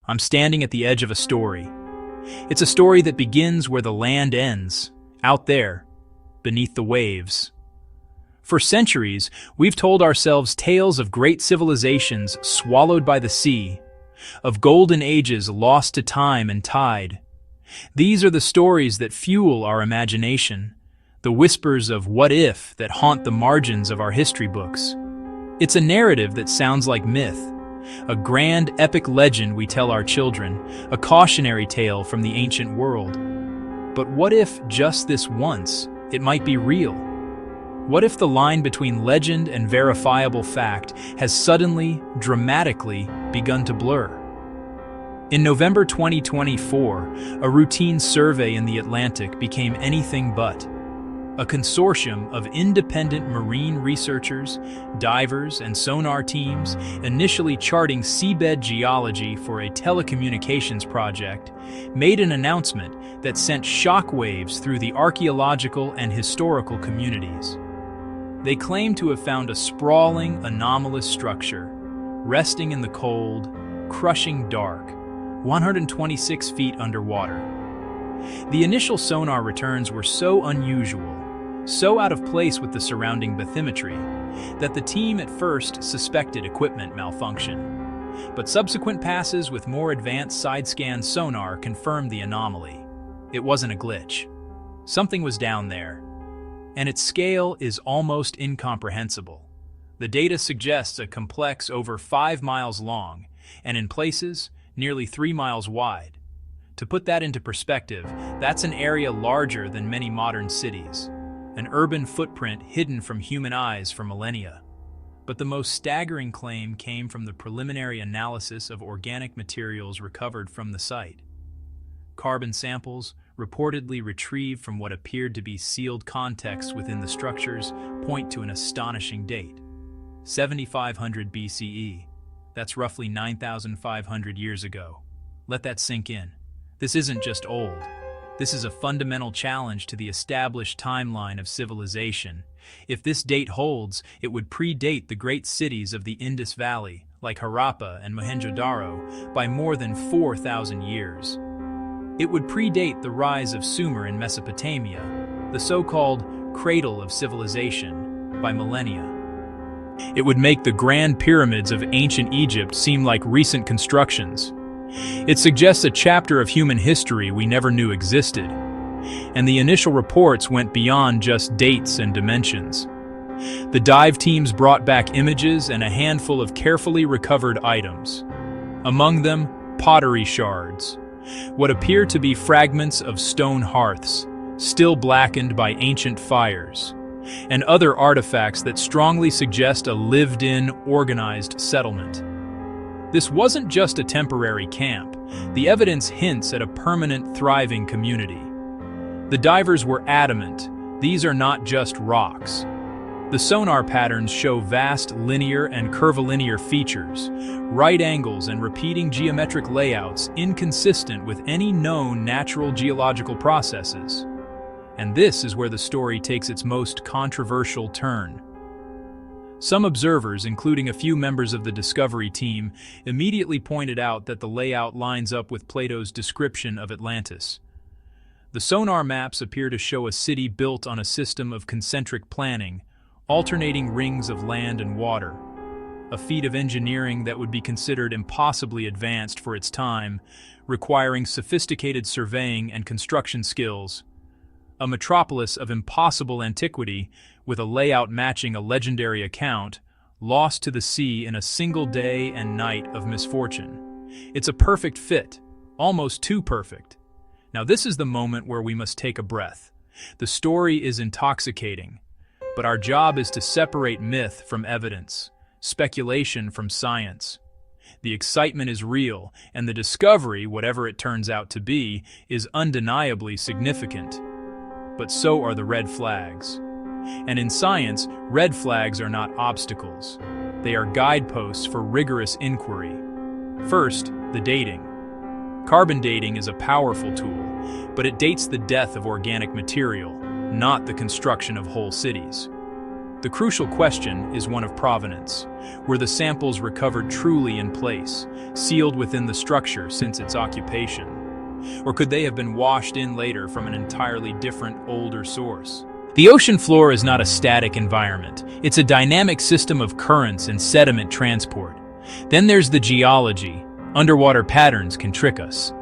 I'm standing at the edge of a story. It's a story that begins where the land ends, out there, beneath the waves. For centuries, we've told ourselves tales of great civilizations swallowed by the sea, of golden ages lost to time and tide. These are the stories that fuel our imagination, the whispers of what if that haunt the margins of our history books. It's a narrative that sounds like myth, a grand epic legend we tell our children, a cautionary tale from the ancient world. But what if, just this once, it might be real? What if the line between legend and verifiable fact has suddenly, dramatically begun to blur? In November 2024, a routine survey in the Atlantic became anything but. A consortium of independent marine researchers, divers, and sonar teams, initially charting seabed geology for a telecommunications project, made an announcement that sent shockwaves through the archaeological and historical communities. They claimed to have found a sprawling, anomalous structure, resting in the cold, crushing dark, 126 feet underwater. The initial sonar returns were so unusual, so out of place with the surrounding bathymetry, that the team at first suspected equipment malfunction. But subsequent passes with more advanced side-scan sonar confirmed the anomaly. It wasn't a glitch. Something was down there, and its scale is almost incomprehensible. The data suggests a complex over 5 miles long, and in places, nearly 3 miles wide. To put that into perspective, that's an area larger than many modern cities, an urban footprint hidden from human eyes for millennia. But the most staggering claim came from the preliminary analysis of organic materials recovered from the site. Carbon samples, reportedly retrieved from what appeared to be sealed contexts within the structures, point to an astonishing date: 7500 BCE. That's roughly 9,500 years ago. Let that sink in. This isn't just old. This is a fundamental challenge to the established timeline of civilization. If this date holds, it would predate the great cities of the Indus Valley, like Harappa and Mohenjo-Daro, by more than 4,000 years. It would predate the rise of Sumer in Mesopotamia, the so-called cradle of civilization, by millennia. It would make the grand pyramids of ancient Egypt seem like recent constructions. It suggests a chapter of human history we never knew existed. And the initial reports went beyond just dates and dimensions. The dive teams brought back images and a handful of carefully recovered items. Among them, pottery shards, what appear to be fragments of stone hearths, still blackened by ancient fires, and other artifacts that strongly suggest a lived-in, organized settlement. This wasn't just a temporary camp. The evidence hints at a permanent, thriving community. The divers were adamant, these are not just rocks. The sonar patterns show vast linear and curvilinear features, right angles and repeating geometric layouts inconsistent with any known natural geological processes. And this is where the story takes its most controversial turn. Some observers, including a few members of the Discovery team, immediately pointed out that the layout lines up with Plato's description of Atlantis. The sonar maps appear to show a city built on a system of concentric planning, alternating rings of land and water, a feat of engineering that would be considered impossibly advanced for its time, requiring sophisticated surveying and construction skills. A metropolis of impossible antiquity, with a layout matching a legendary account, lost to the sea in a single day and night of misfortune. It's a perfect fit, almost too perfect. Now this is the moment where we must take a breath. The story is intoxicating, but our job is to separate myth from evidence, speculation from science. The excitement is real, and the discovery, whatever it turns out to be, is undeniably significant. But so are the red flags. And in science, red flags are not obstacles. They are guideposts for rigorous inquiry. First, the dating. Carbon dating is a powerful tool, but it dates the death of organic material, not the construction of whole cities. The crucial question is one of provenance. Were the samples recovered truly in place, sealed within the structure since its occupation? Or could they have been washed in later from an entirely different, older source? The ocean floor is not a static environment. It's a dynamic system of currents and sediment transport. Then there's the geology. Underwater patterns can trick us.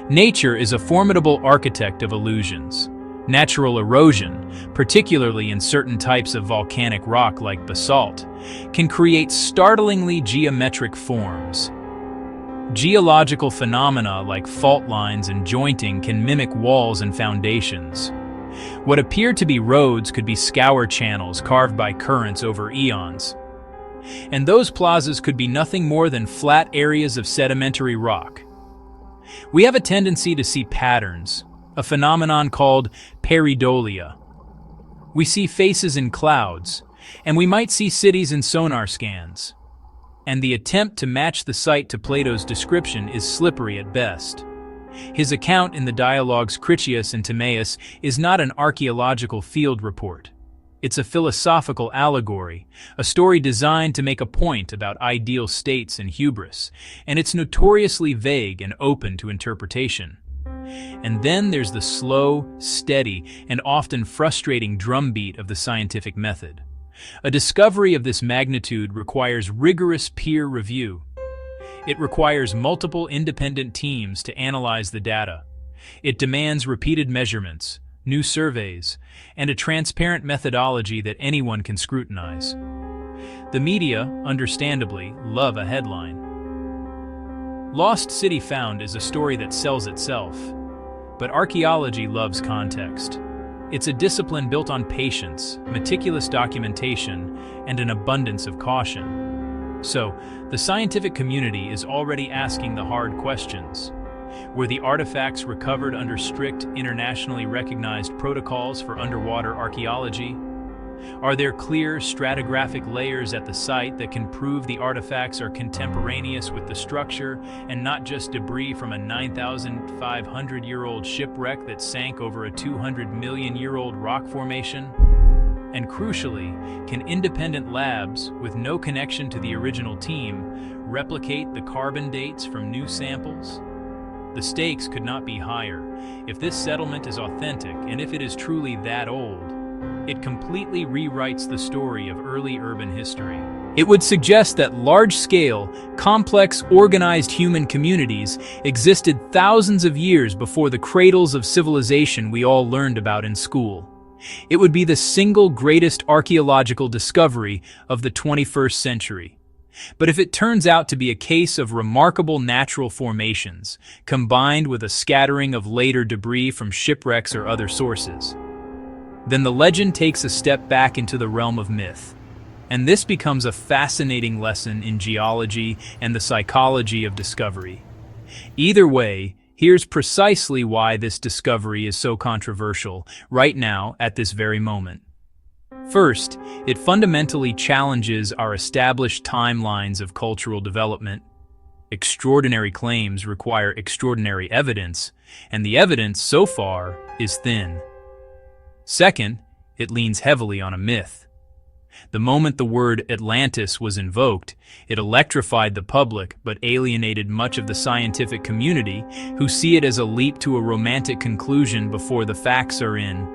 Nature is a formidable architect of illusions. Natural erosion, particularly in certain types of volcanic rock like basalt, can create startlingly geometric forms. Geological phenomena like fault lines and jointing can mimic walls and foundations. What appear to be roads could be scour channels carved by currents over eons. And those plazas could be nothing more than flat areas of sedimentary rock. We have a tendency to see patterns, a phenomenon called pareidolia. We see faces in clouds, and we might see cities in sonar scans. And the attempt to match the site to Plato's description is slippery at best. His account in the dialogues Critias and Timaeus is not an archaeological field report. It's a philosophical allegory, a story designed to make a point about ideal states and hubris, and it's notoriously vague and open to interpretation. And then there's the slow, steady, and often frustrating drumbeat of the scientific method. A discovery of this magnitude requires rigorous peer review. It requires multiple independent teams to analyze the data. It demands repeated measurements, new surveys, and a transparent methodology that anyone can scrutinize. The media, understandably, love a headline. Lost City Found is a story that sells itself, but archaeology loves context. It's a discipline built on patience, meticulous documentation, and an abundance of caution. So, the scientific community is already asking the hard questions. Were the artifacts recovered under strict, internationally recognized protocols for underwater archaeology? Are there clear stratigraphic layers at the site that can prove the artifacts are contemporaneous with the structure and not just debris from a 9,500-year-old shipwreck that sank over a 200-million-year-old rock formation? And crucially, can independent labs with no connection to the original team replicate the carbon dates from new samples? The stakes could not be higher. If this settlement is authentic, and if it is truly that old, it completely rewrites the story of early urban history. It would suggest that large-scale, complex, organized human communities existed thousands of years before the cradles of civilization we all learned about in school. It would be the single greatest archaeological discovery of the 21st century. But if it turns out to be a case of remarkable natural formations, combined with a scattering of later debris from shipwrecks or other sources, then the legend takes a step back into the realm of myth. And this becomes a fascinating lesson in geology and the psychology of discovery. Either way, here's precisely why this discovery is so controversial right now at this very moment. First, it fundamentally challenges our established timelines of cultural development. Extraordinary claims require extraordinary evidence, and the evidence so far is thin. Second, it leans heavily on a myth. The moment the word Atlantis was invoked, it electrified the public but alienated much of the scientific community who see it as a leap to a romantic conclusion before the facts are in.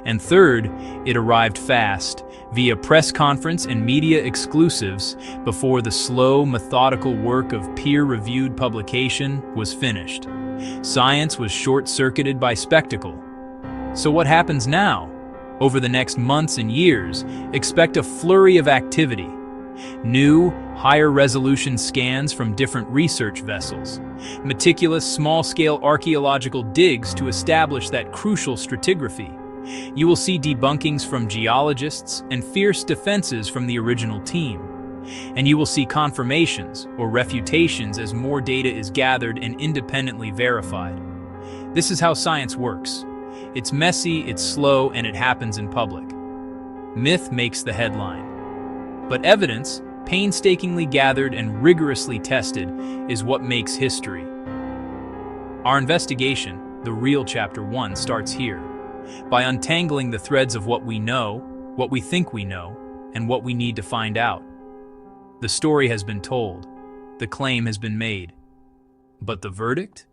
And third, it arrived fast, via press conference and media exclusives, before the slow, methodical work of peer-reviewed publication was finished. Science was short-circuited by spectacle. So what happens now? Over the next months and years, expect a flurry of activity. New, higher-resolution scans from different research vessels. Meticulous, small-scale archaeological digs to establish that crucial stratigraphy. You will see debunkings from geologists and fierce defenses from the original team. And you will see confirmations or refutations as more data is gathered and independently verified. This is how science works. It's messy, it's slow, and it happens in public. Myth makes the headline. But evidence, painstakingly gathered and rigorously tested, is what makes history. Our investigation, the real Chapter 1, starts here. By untangling the threads of what we know, what we think we know, and what we need to find out. The story has been told, the claim has been made. But the verdict?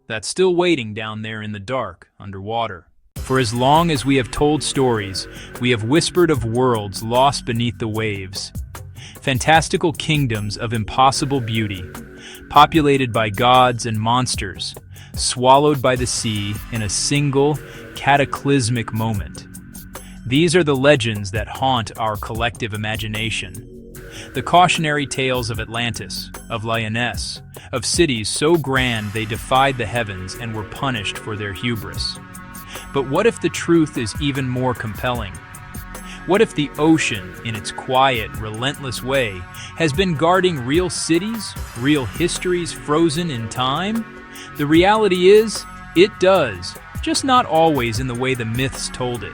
That's still waiting down there in the dark, underwater. For as long as we have told stories, we have whispered of worlds lost beneath the waves, fantastical kingdoms of impossible beauty, populated by gods and monsters, swallowed by the sea in a single, cataclysmic moment. These are the legends that haunt our collective imagination. The cautionary tales of Atlantis, of Lioness, of cities so grand they defied the heavens and were punished for their hubris. But what if the truth is even more compelling? What if the ocean, in its quiet, relentless way, has been guarding real cities, real histories frozen in time? The reality is, it does, just not always in the way the myths told it.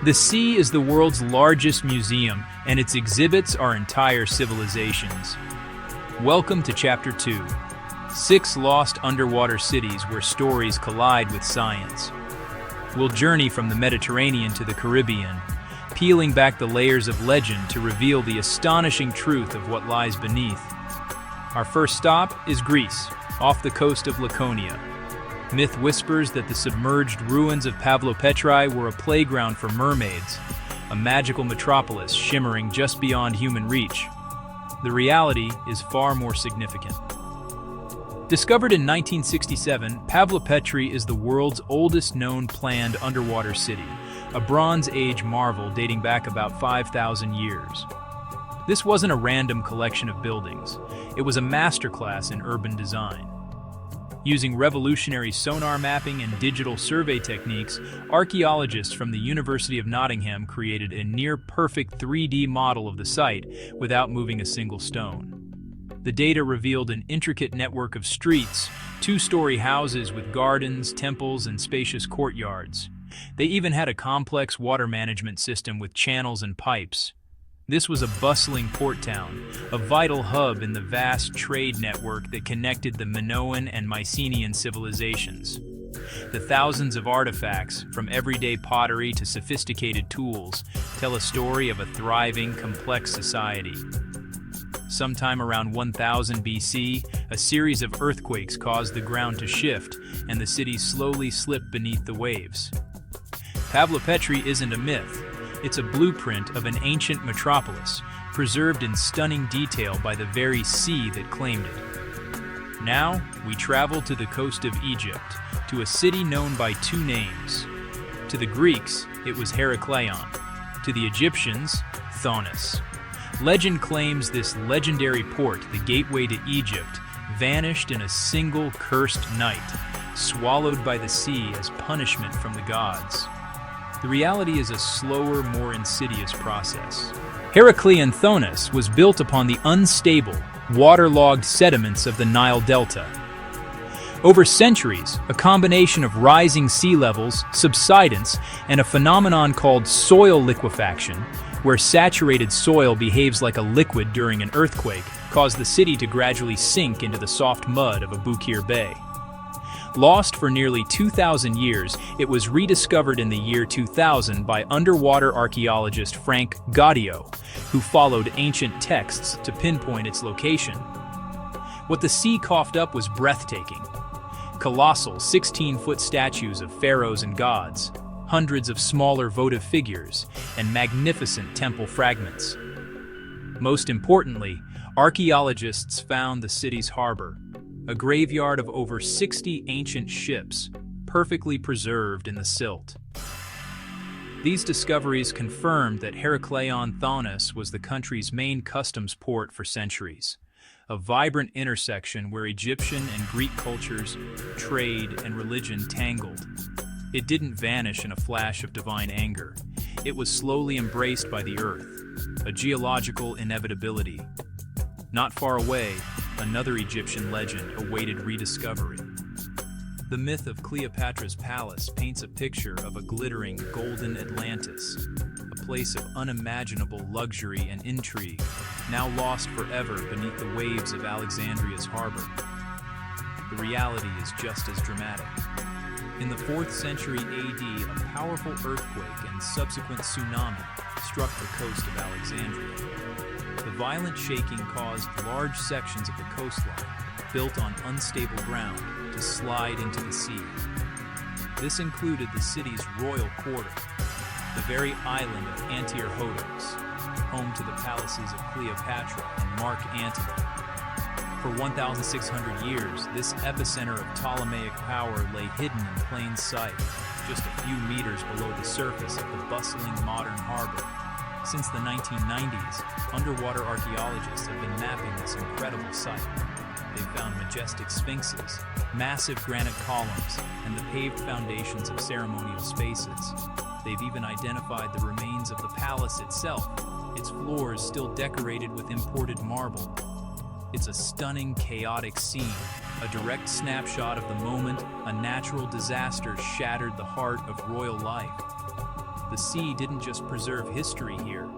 The sea is the world's largest museum, and its exhibits are entire civilizations. Welcome to Chapter 2, 6 Lost Underwater Cities Where Stories Collide with Science. We'll journey from the Mediterranean to the Caribbean, peeling back the layers of legend to reveal the astonishing truth of what lies beneath. Our first stop is Greece, off the coast of Laconia. Myth whispers that the submerged ruins of Pavlopetrai were a playground for mermaids, a magical metropolis shimmering just beyond human reach. The reality is far more significant. Discovered in 1967, Pavlopetrai is the world's oldest known planned underwater city, a Bronze Age marvel dating back about 5,000 years. This wasn't a random collection of buildings. It was a masterclass in urban design. Using revolutionary sonar mapping and digital survey techniques, archaeologists from the University of Nottingham created a near-perfect 3D model of the site without moving a single stone. The data revealed an intricate network of streets, two-story houses with gardens, temples, and spacious courtyards. They even had a complex water management system with channels and pipes. This was a bustling port town, a vital hub in the vast trade network that connected the Minoan and Mycenaean civilizations. The thousands of artifacts, from everyday pottery to sophisticated tools, tell a story of a thriving, complex society. Sometime around 1000 BC, a series of earthquakes caused the ground to shift, and the city slowly slipped beneath the waves. Pavlopetrai isn't a myth. It's a blueprint of an ancient metropolis, preserved in stunning detail by the very sea that claimed it. Now, we travel to the coast of Egypt, to a city known by two names. To the Greeks, it was Herakleion. To the Egyptians, Thonis. Legend claims this legendary port, the gateway to Egypt, vanished in a single cursed night, swallowed by the sea as punishment from the gods. The reality is a slower, more insidious process. Herakleion Thonis was built upon the unstable, waterlogged sediments of the Nile Delta. Over centuries, a combination of rising sea levels, subsidence, and a phenomenon called soil liquefaction, where saturated soil behaves like a liquid during an earthquake, caused the city to gradually sink into the soft mud of Abukir Bay. Lost for nearly 2,000 years, it was rediscovered in the year 2000 by underwater archaeologist Frank Gaudio, who followed ancient texts to pinpoint its location. What the sea coughed up was breathtaking. Colossal 16-foot statues of pharaohs and gods, hundreds of smaller votive figures, and magnificent temple fragments. Most importantly, archaeologists found the city's harbor, a graveyard of over 60 ancient ships, perfectly preserved in the silt. These discoveries confirmed that Herakleion Thonis was the country's main customs port for centuries, a vibrant intersection where Egyptian and Greek cultures, trade, and religion tangled. It didn't vanish in a flash of divine anger. It was slowly embraced by the earth, a geological inevitability. Not far away, another Egyptian legend awaited rediscovery. The myth of Cleopatra's palace paints a picture of a glittering golden Atlantis, a place of unimaginable luxury and intrigue, now lost forever beneath the waves of Alexandria's harbor. the reality is just as dramatic. In the 4th century AD, a powerful earthquake and subsequent tsunami struck the coast of Alexandria. The violent shaking caused large sections of the coastline, built on unstable ground, to slide into the sea. This included the city's royal quarter, the very island of Antiochos, home to the palaces of Cleopatra and Mark Antony. For 1,600 years, this epicenter of Ptolemaic power lay hidden in plain sight, just a few meters below the surface of the bustling modern harbor. Since the 1990s, underwater archaeologists have been mapping this incredible site. They've found majestic sphinxes, massive granite columns, and the paved foundations of ceremonial spaces. They've even identified the remains of the palace itself, its floors still decorated with imported marble. It's a stunning, chaotic scene, a direct snapshot of the moment a natural disaster shattered the heart of royal life. The sea didn't just preserve history here,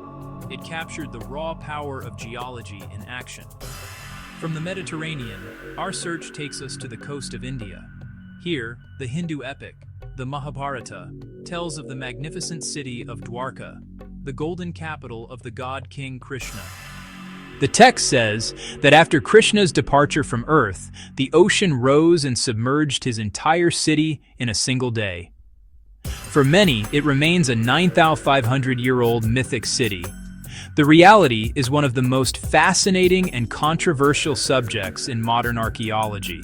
it captured the raw power of geology in action. From the Mediterranean, our search takes us to the coast of India. Here, the Hindu epic, the Mahabharata, tells of the magnificent city of Dwarka, the golden capital of the god King Krishna. The text says that after Krishna's departure from Earth, the ocean rose and submerged his entire city in a single day. For many, it remains a 9,500-year-old mythic city. The reality is one of the most fascinating and controversial subjects in modern archaeology.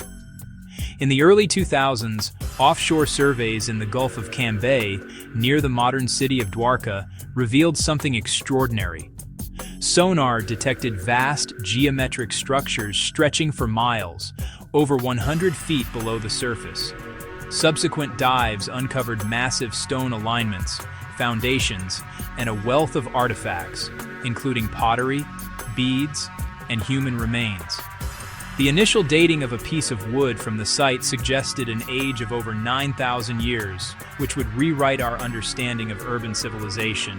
In the early 2000s, offshore surveys in the Gulf of Cambay, near the modern city of Dwarka, revealed something extraordinary. Sonar detected vast geometric structures stretching for miles, over 100 feet below the surface. Subsequent dives uncovered massive stone alignments, foundations, and a wealth of artifacts, including pottery, beads, and human remains. The initial dating of a piece of wood from the site suggested an age of over 9,000 years, which would rewrite our understanding of urban civilization.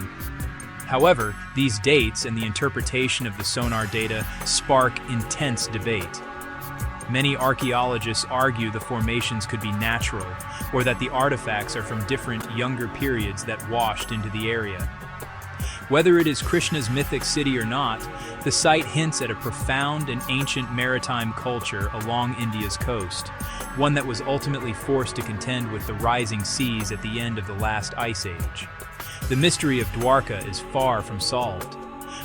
However, these dates and the interpretation of the sonar data spark intense debate. Many archaeologists argue the formations could be natural, or that the artifacts are from different, younger periods that washed into the area. Whether it is Krishna's mythic city or not, the site hints at a profound and ancient maritime culture along India's coast, one that was ultimately forced to contend with the rising seas at the end of the last ice age. The mystery of Dwarka is far from solved.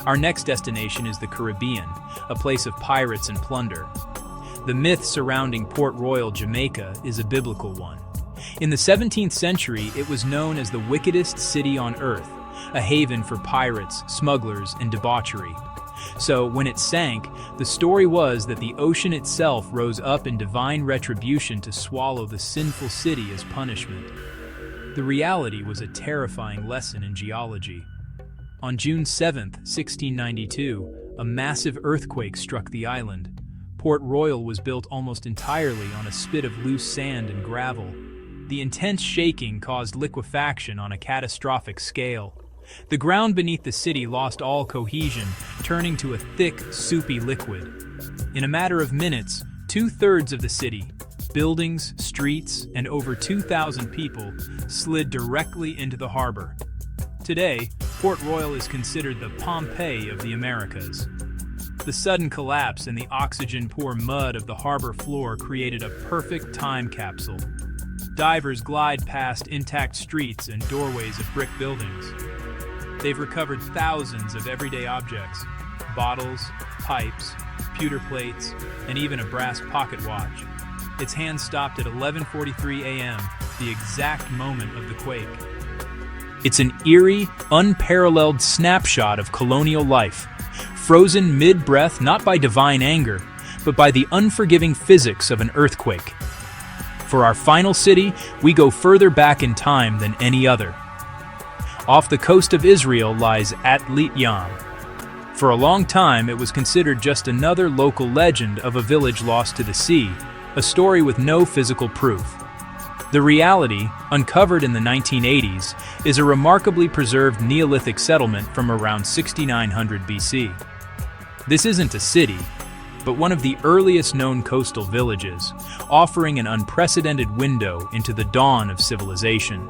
Our next destination is the Caribbean, a place of pirates and plunder. The myth surrounding Port Royal, Jamaica, is a biblical one. In the 17th century, it was known as the wickedest city on earth, a haven for pirates, smugglers, and debauchery. So, when it sank, the story was that the ocean itself rose up in divine retribution to swallow the sinful city as punishment. The reality was a terrifying lesson in geology. On June 7, 1692, a massive earthquake struck the island. Port Royal was built almost entirely on a spit of loose sand and gravel. The intense shaking caused liquefaction on a catastrophic scale. The ground beneath the city lost all cohesion, turning to a thick, soupy liquid. In a matter of minutes, 2/3 of the city, buildings, streets, and over 2,000 people slid directly into the harbor. Today, Port Royal is considered the Pompeii of the Americas. The sudden collapse and the oxygen-poor mud of the harbor floor created a perfect time capsule. Divers glide past intact streets and doorways of brick buildings. They've recovered thousands of everyday objects: bottles, pipes, pewter plates, and even a brass pocket watch. Its hand stopped at 11:43 a.m., the exact moment of the quake. It's an eerie, unparalleled snapshot of colonial life, frozen mid-breath not by divine anger, but by the unforgiving physics of an earthquake. For our final city, we go further back in time than any other. Off the coast of Israel lies ATLANTIS. For a long time, it was considered just another local legend of a village lost to the sea, a story with no physical proof. The reality, uncovered in the 1980s, is a remarkably preserved Neolithic settlement from around 6900 BC. This isn't a city, but one of the earliest known coastal villages, offering an unprecedented window into the dawn of civilization.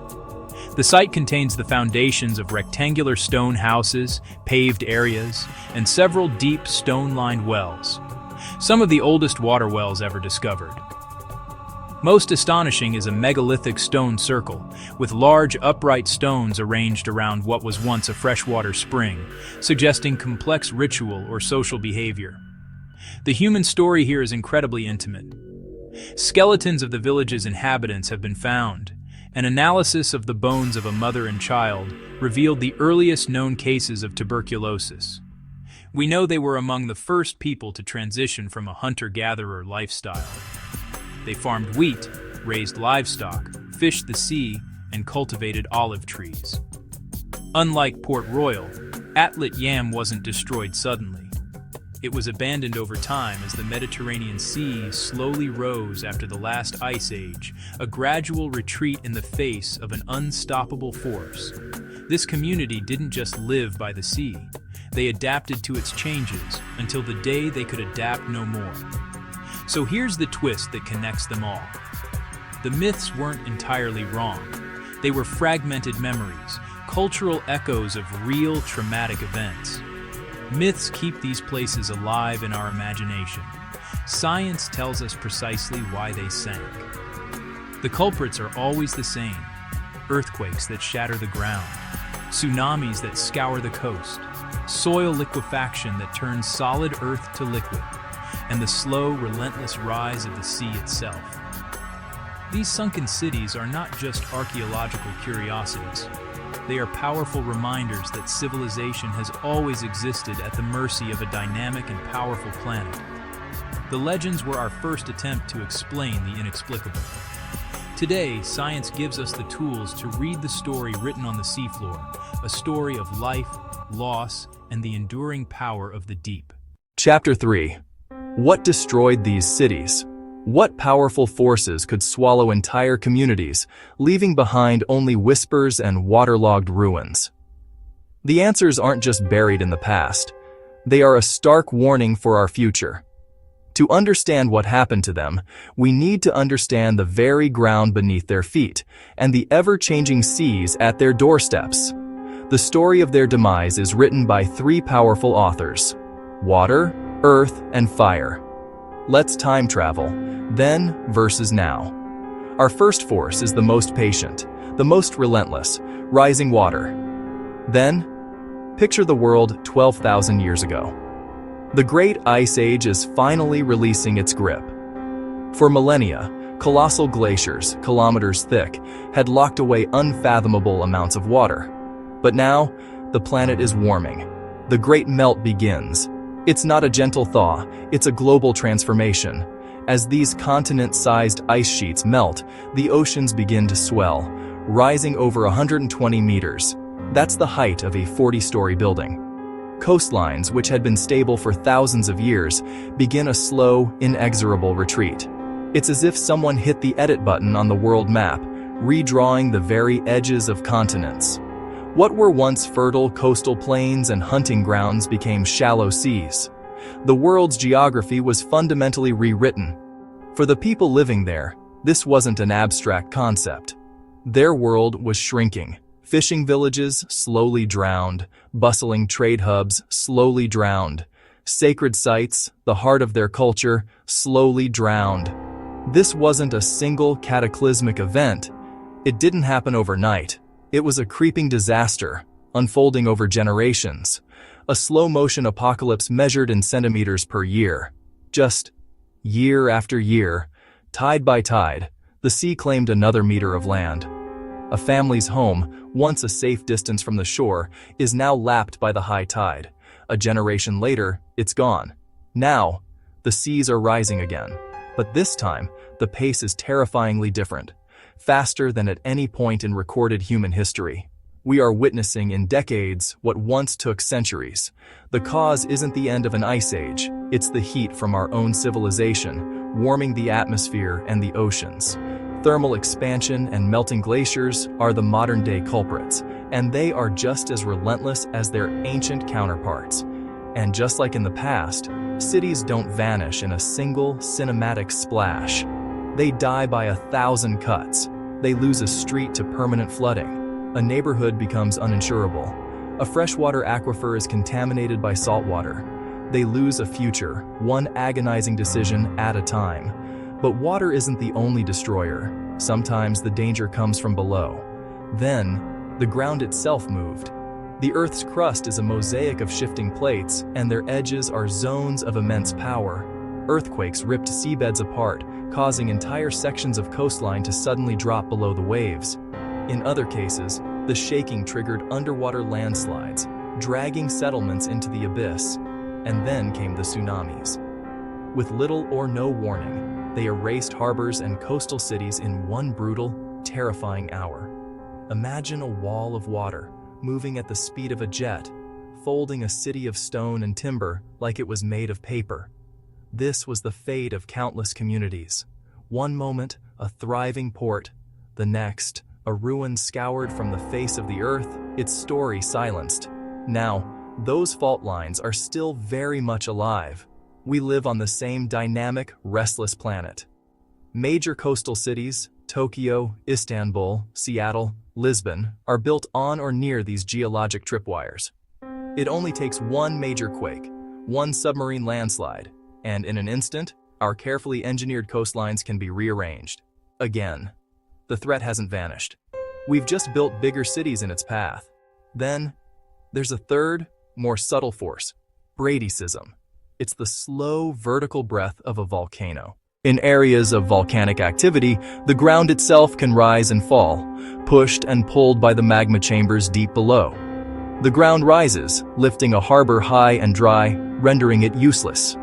The site contains the foundations of rectangular stone houses, paved areas, and several deep stone-lined wells, some of the oldest water wells ever discovered. Most astonishing is a megalithic stone circle, with large upright stones arranged around what was once a freshwater spring, suggesting complex ritual or social behavior. The human story here is incredibly intimate. Skeletons of the village's inhabitants have been found. An analysis of the bones of a mother and child revealed the earliest known cases of tuberculosis. We know they were among the first people to transition from a hunter-gatherer lifestyle. They farmed wheat, raised livestock, fished the sea, and cultivated olive trees. Unlike Port Royal, Atlat Yam wasn't destroyed suddenly. It was abandoned over time as the Mediterranean Sea slowly rose after the last ice age, a gradual retreat in the face of an unstoppable force. This community didn't just live by the sea. They adapted to its changes until the day they could adapt no more. So here's the twist that connects them all. The myths weren't entirely wrong. They were fragmented memories, cultural echoes of real traumatic events. Myths keep these places alive in our imagination. Science tells us precisely why they sank. The culprits are always the same: earthquakes that shatter the ground, tsunamis that scour the coast, soil liquefaction that turns solid earth to liquid, and the slow, relentless rise of the sea itself. These sunken cities are not just archaeological curiosities. They are powerful reminders that civilization has always existed at the mercy of a dynamic and powerful planet. The legends were our first attempt to explain the inexplicable. Today, science gives us the tools to read the story written on the seafloor, a story of life, loss, and the enduring power of the deep. Chapter 3. What destroyed these cities? What powerful forces could swallow entire communities, leaving behind only whispers and waterlogged ruins? The answers aren't just buried in the past. They are a stark warning for our future. To understand what happened to them, we need to understand the very ground beneath their feet and the ever-changing seas at their doorsteps. The story of their demise is written by three powerful authors: water, earth, and fire. Let's time travel, then versus now. Our first force is the most patient, the most relentless, rising water. Then, picture the world 12,000 years ago. The Great Ice Age is finally releasing its grip. For millennia, colossal glaciers, kilometers thick, had locked away unfathomable amounts of water. But now, the planet is warming. The Great Melt begins. It's not a gentle thaw, it's a global transformation. As these continent-sized ice sheets melt, the oceans begin to swell, rising over 120 meters. That's the height of a 40-story building. Coastlines, which had been stable for thousands of years, begin a slow, inexorable retreat. It's as if someone hit the edit button on the world map, redrawing the very edges of continents. What were once fertile coastal plains and hunting grounds became shallow seas. The world's geography was fundamentally rewritten. For the people living there, this wasn't an abstract concept. Their world was shrinking. Fishing villages slowly drowned, bustling trade hubs slowly drowned, sacred sites, the heart of their culture, slowly drowned. This wasn't a single cataclysmic event. It didn't happen overnight. It was a creeping disaster, unfolding over generations, a slow-motion apocalypse measured in centimeters per year. Just year after year, tide by tide, the sea claimed another meter of land. A family's home, once a safe distance from the shore, is now lapped by the high tide. A generation later, it's gone. Now, the seas are rising again. But this time, the pace is terrifyingly different. Faster than at any point in recorded human history. We are witnessing in decades what once took centuries. The cause isn't the end of an ice age, it's the heat from our own civilization, warming the atmosphere and the oceans. Thermal expansion and melting glaciers are the modern-day culprits, and they are just as relentless as their ancient counterparts. And just like in the past, Cities don't vanish in a single cinematic splash. They die by 1,000 cuts. They lose a street to permanent flooding. A neighborhood becomes uninsurable. A freshwater aquifer is contaminated by saltwater. They lose a future, one agonizing decision at a time. But water isn't the only destroyer. Sometimes the danger comes from below. Then, the ground itself moved. The Earth's crust is a mosaic of shifting plates, and their edges are zones of immense power. Earthquakes ripped seabeds apart, causing entire sections of coastline to suddenly drop below the waves. In other cases, the shaking triggered underwater landslides, dragging settlements into the abyss. And then came the tsunamis. With little or no warning, they erased harbors and coastal cities in one brutal, terrifying hour. Imagine a wall of water, moving at the speed of a jet, folding a city of stone and timber like it was made of paper. This was the fate of countless communities. One moment, a thriving port. The next, a ruin scoured from the face of the earth, its story silenced. Now, those fault lines are still very much alive. We live on the same dynamic, restless planet. Major coastal cities, Tokyo, Istanbul, Seattle, Lisbon, are built on or near these geologic tripwires. It only takes one major quake, one submarine landslide, and in an instant, our carefully engineered coastlines can be rearranged. Again, the threat hasn't vanished. We've just built bigger cities in its path. Then, there's a third, more subtle force, bradycism. It's the slow vertical breath of a volcano. In areas of volcanic activity, the ground itself can rise and fall, pushed and pulled by the magma chambers deep below. The ground rises, lifting a harbor high and dry, rendering it useless.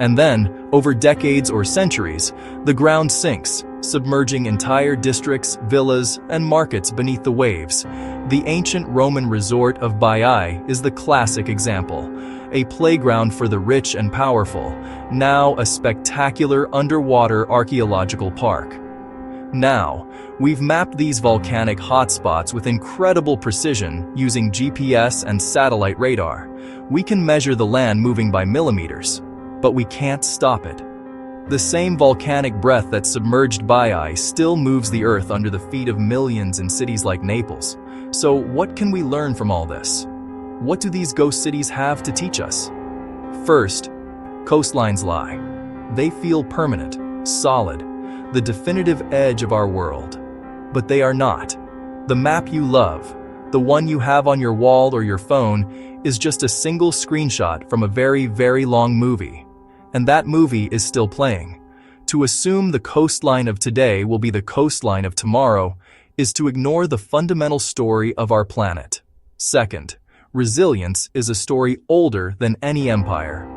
And then, over decades or centuries, the ground sinks, submerging entire districts, villas, and markets beneath the waves. The ancient Roman resort of Baiae is the classic example. A playground for the rich and powerful, now a spectacular underwater archaeological park. Now, we've mapped these volcanic hotspots with incredible precision using GPS and satellite radar. We can measure the land moving by millimeters, but we can't stop it. The same volcanic breath that submerged Baiae still moves the earth under the feet of millions in cities like Naples. So what can we learn from all this? What do these ghost cities have to teach us? First, coastlines lie. They feel permanent, solid, the definitive edge of our world. But they are not. The map you love, the one you have on your wall or your phone, is just a single screenshot from a very, very long movie. And that movie is still playing. To assume the coastline of today will be the coastline of tomorrow is to ignore the fundamental story of our planet. Second, resilience is a story older than any empire.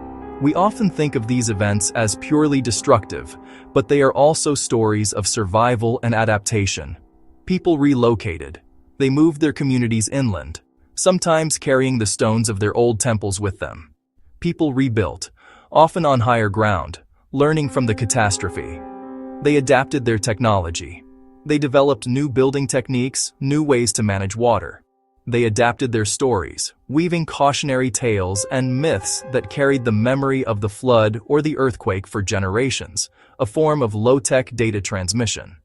We often think of these events as purely destructive, but they are also stories of survival and adaptation. People relocated. They moved their communities inland, sometimes carrying the stones of their old temples with them. People rebuilt, often on higher ground, learning from the catastrophe. They adapted their technology. They developed new building techniques, new ways to manage water. They adapted their stories, weaving cautionary tales and myths that carried the memory of the flood or the earthquake for generations, a form of low-tech data transmission.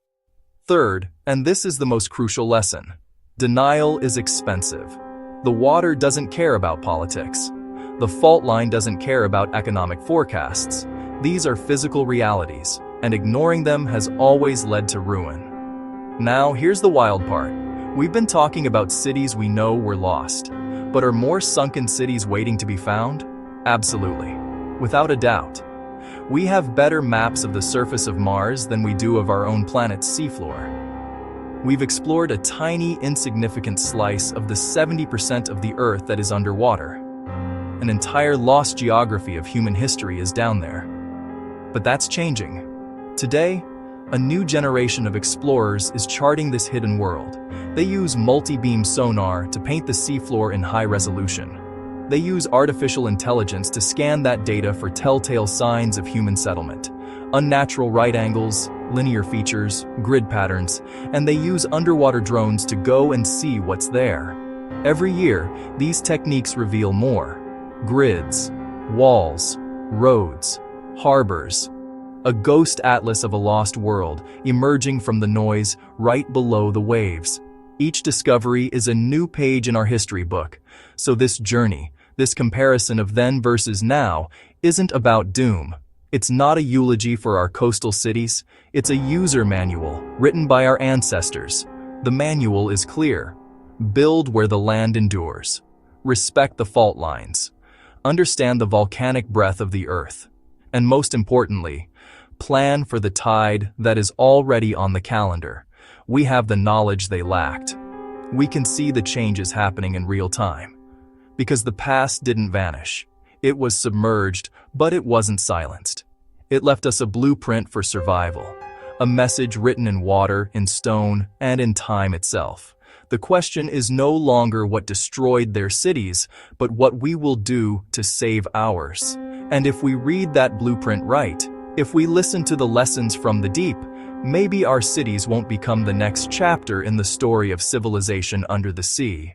Third, and this is the most crucial lesson, denial is expensive. The water doesn't care about politics. The fault line doesn't care about economic forecasts. These are physical realities, and ignoring them has always led to ruin. Now, here's the wild part. We've been talking about cities we know were lost, but are more sunken cities waiting to be found? Absolutely. Without a doubt. We have better maps of the surface of Mars than we do of our own planet's seafloor. We've explored a tiny, insignificant slice of the 70% of the Earth that is underwater. An entire lost geography of human history is down there. But that's changing. Today, a new generation of explorers is charting this hidden world. They use multi-beam sonar to paint the seafloor in high resolution. They use artificial intelligence to scan that data for telltale signs of human settlement, unnatural right angles, linear features, grid patterns, and they use underwater drones to go and see what's there. Every year, these techniques reveal more. Grids, walls, roads, harbors, a ghost atlas of a lost world emerging from the noise right below the waves. Each discovery is a new page in our history book, so this journey, this comparison of then versus now, isn't about doom. It's not a eulogy for our coastal cities, it's a user manual written by our ancestors. The manual is clear. Build where the land endures. Respect the fault lines. Understand the volcanic breath of the earth. And most importantly, plan for the tide that is already on the calendar. We have the knowledge they lacked. We can see the changes happening in real time. Because the past didn't vanish. It was submerged, but it wasn't silenced. It left us a blueprint for survival, a message written in water, in stone, and in time itself. The question is no longer what destroyed their cities, but what we will do to save ours. And if we read that blueprint right, if we listen to the lessons from the deep, maybe our cities won't become the next chapter in the story of civilization under the sea.